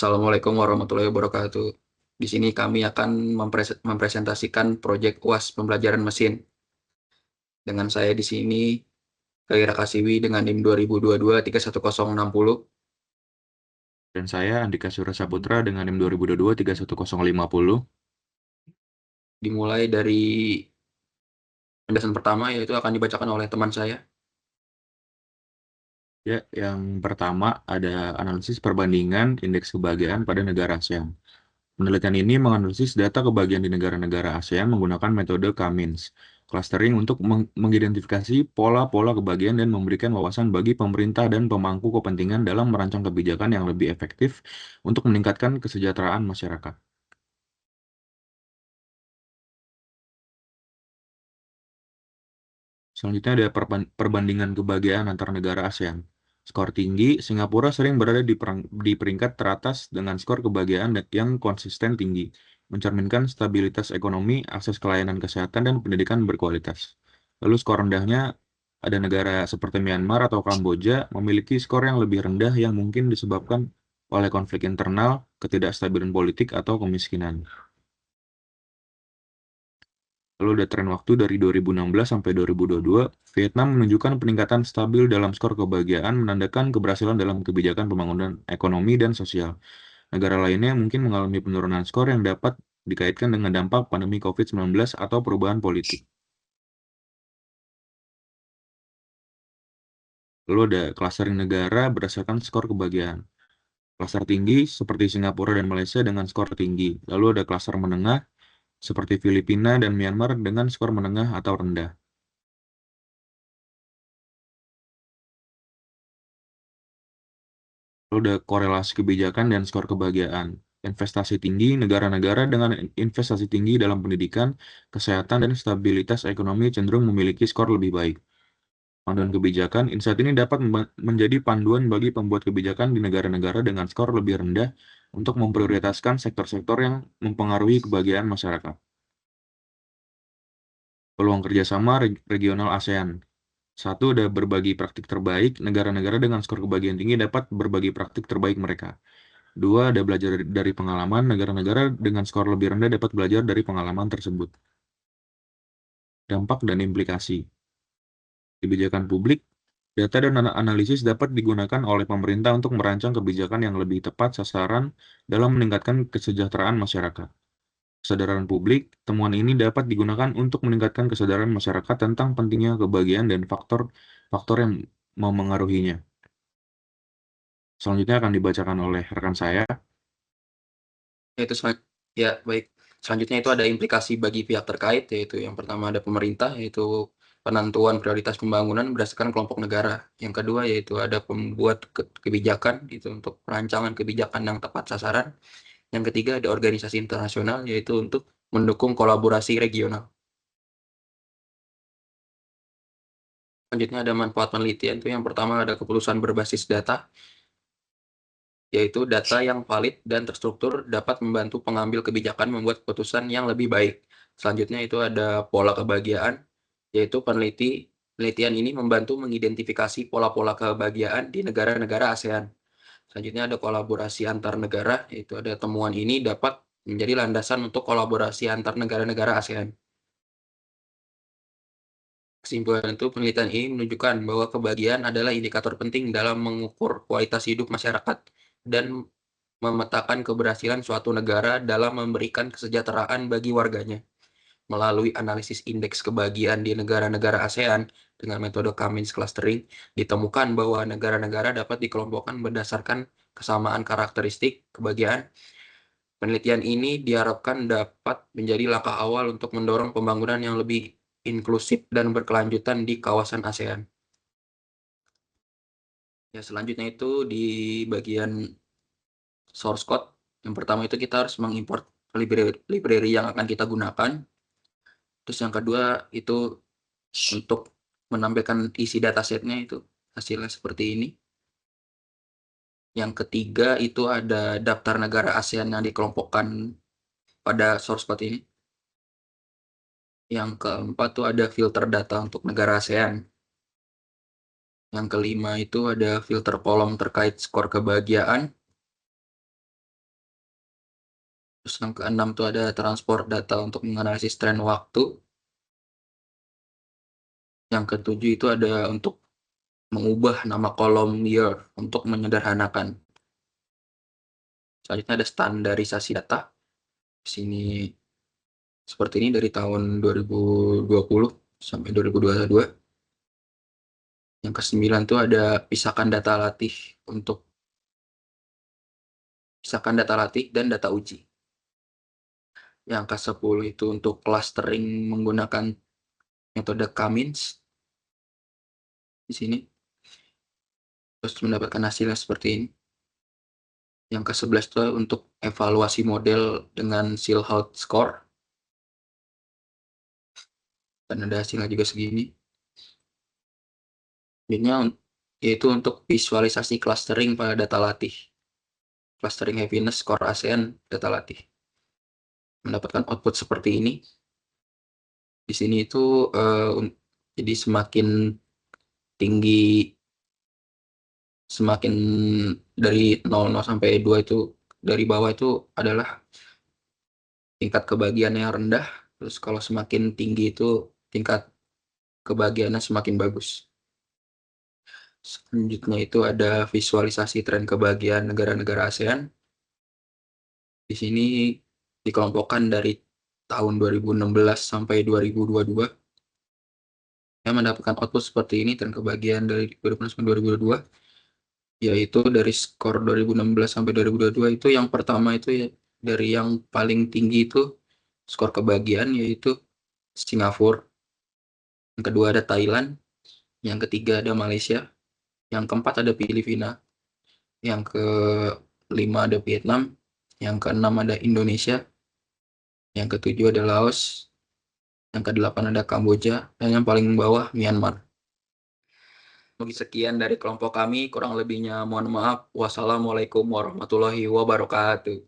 Assalamualaikum warahmatullahi wabarakatuh. Di sini kami akan mempresentasikan proyek UAS pembelajaran mesin. Dengan saya di sini, Gairah Kasiwi dengan NIM 2022-31060, Dan saya Andika Surya Saputra dengan NIM 2022-31050. dimulai dari penjelasan pertama, yaitu akan dibacakan oleh teman saya. Ya, yang pertama ada analisis perbandingan indeks kebahagiaan pada negara ASEAN. Penelitian ini menganalisis data kebahagiaan di negara-negara ASEAN menggunakan metode Cummins clustering untuk mengidentifikasi pola-pola kebahagiaan dan memberikan wawasan bagi pemerintah dan pemangku kepentingan dalam merancang kebijakan yang lebih efektif untuk meningkatkan kesejahteraan masyarakat. Selanjutnya ada perbandingan kebahagiaan antar negara ASEAN. Skor tinggi, Singapura sering berada di peringkat teratas dengan skor kebahagiaan yang konsisten tinggi, mencerminkan stabilitas ekonomi, akses ke layanan kesehatan, dan pendidikan berkualitas. Lalu skor rendahnya, ada negara seperti Myanmar atau Kamboja memiliki skor yang lebih rendah yang mungkin disebabkan oleh konflik internal, ketidakstabilan politik, atau kemiskinan. Lalu ada tren waktu dari 2016 sampai 2022, Vietnam menunjukkan peningkatan stabil dalam skor kebahagiaan menandakan keberhasilan dalam kebijakan pembangunan ekonomi dan sosial. Negara lainnya mungkin mengalami penurunan skor yang dapat dikaitkan dengan dampak pandemi COVID-19 atau perubahan politik. Lalu ada clustering negara berdasarkan skor kebahagiaan. Klaster tinggi seperti Singapura dan Malaysia dengan skor tinggi. Lalu ada klaster menengah seperti Filipina dan Myanmar dengan skor menengah atau rendah. Lalu ada korelasi kebijakan dan skor kebahagiaan. Investasi tinggi, negara-negara dengan investasi tinggi dalam pendidikan, kesehatan, dan stabilitas ekonomi cenderung memiliki skor lebih baik. Panduan kebijakan, insight ini dapat menjadi panduan bagi pembuat kebijakan di negara-negara dengan skor lebih rendah untuk memprioritaskan sektor-sektor yang mempengaruhi kebahagiaan masyarakat. Peluang kerjasama regional ASEAN. Satu, ada berbagi praktik terbaik. Negara-negara dengan skor kebahagiaan tinggi dapat berbagi praktik terbaik mereka. Dua, ada belajar dari pengalaman. Negara-negara dengan skor lebih rendah dapat belajar dari pengalaman tersebut. Dampak dan implikasi. Kebijakan publik, data dan analisis dapat digunakan oleh pemerintah untuk merancang kebijakan yang lebih tepat sasaran dalam meningkatkan kesejahteraan masyarakat. Kesadaran publik, temuan ini dapat digunakan untuk meningkatkan kesadaran masyarakat tentang pentingnya kebahagiaan dan faktor-faktor yang memengaruhinya. Selanjutnya akan dibacakan oleh rekan saya. Yaitu ya, baik. Selanjutnya itu ada implikasi bagi pihak terkait, yaitu yang pertama ada pemerintah, yaitu penentuan prioritas pembangunan berdasarkan kelompok negara. Yang kedua yaitu ada pembuat kebijakan, itu untuk perancangan kebijakan yang tepat sasaran. Yang ketiga ada organisasi internasional, yaitu untuk mendukung kolaborasi regional. Selanjutnya ada manfaat penelitian, itu yang pertama ada keputusan berbasis data, yaitu data yang valid dan terstruktur dapat membantu pengambil kebijakan membuat keputusan yang lebih baik. Selanjutnya itu ada pola kebahagiaan, yaitu penelitian ini membantu mengidentifikasi pola-pola kebahagiaan di negara-negara ASEAN. Selanjutnya ada kolaborasi antar negara, yaitu ada temuan ini dapat menjadi landasan untuk kolaborasi antar negara-negara ASEAN. Kesimpulan itu, penelitian ini menunjukkan bahwa kebahagiaan adalah indikator penting dalam mengukur kualitas hidup masyarakat dan memetakan keberhasilan suatu negara dalam memberikan kesejahteraan bagi warganya. Melalui analisis indeks kebahagiaan di negara-negara ASEAN dengan metode Cummins clustering, ditemukan bahwa negara-negara dapat dikelompokkan berdasarkan kesamaan karakteristik kebahagiaan. Penelitian ini diharapkan dapat menjadi langkah awal untuk mendorong pembangunan yang lebih inklusif dan berkelanjutan di kawasan ASEAN. Ya, selanjutnya itu di bagian source code. Yang pertama itu kita harus mengimport library yang akan kita gunakan. Terus yang kedua itu untuk menampilkan isi datasetnya, itu hasilnya seperti ini. Yang ketiga itu ada daftar negara ASEAN yang dikelompokkan pada source code ini. Yang keempat tuh ada filter data untuk negara ASEAN. Yang kelima itu ada filter kolom terkait skor kebahagiaan. Terus yang keenam tuh ada transport data untuk menganalisis tren waktu. Yang ketujuh itu ada untuk mengubah nama kolom year untuk menyederhanakan. Selanjutnya ada standarisasi data. Di sini seperti ini dari tahun 2020 sampai 2022. Yang kesembilan tuh ada pisahkan data latih dan data uji. Yang ke-10 itu untuk clustering menggunakan metode Cummins di sini. Terus mendapatkan hasilnya seperti ini. Yang ke-11 itu untuk evaluasi model dengan Silhouette score. Dan ada hasilnya juga segini. Ini yaitu untuk visualisasi clustering pada data latih. Clustering happiness score ASEAN data latih. Mendapatkan output seperti ini. Di sini itu jadi semakin tinggi, semakin dari 00 sampai 2 itu dari bawah itu adalah tingkat kebahagiaan yang rendah. Terus kalau semakin tinggi itu tingkat kebahagiaannya semakin bagus. Selanjutnya itu ada visualisasi tren kebahagiaan negara-negara ASEAN. Di sini dikelompokkan dari tahun 2016 sampai 2022. Yang mendapatkan output seperti ini, tren kebahagiaan dari 2016 sampai 2022. Yaitu dari skor 2016 sampai 2022 itu yang pertama itu ya, dari yang paling tinggi itu skor kebahagiaan yaitu Singapura. Yang kedua ada Thailand. Yang ketiga ada Malaysia. Yang keempat ada Filipina. Yang kelima ada Vietnam. Yang keenam ada Indonesia. Yang ketujuh ada Laos. Yang kedelapan ada Kamboja. Dan yang paling bawah Myanmar. Mungkin sekian dari kelompok kami. Kurang lebihnya mohon maaf. Wassalamualaikum warahmatullahi wabarakatuh.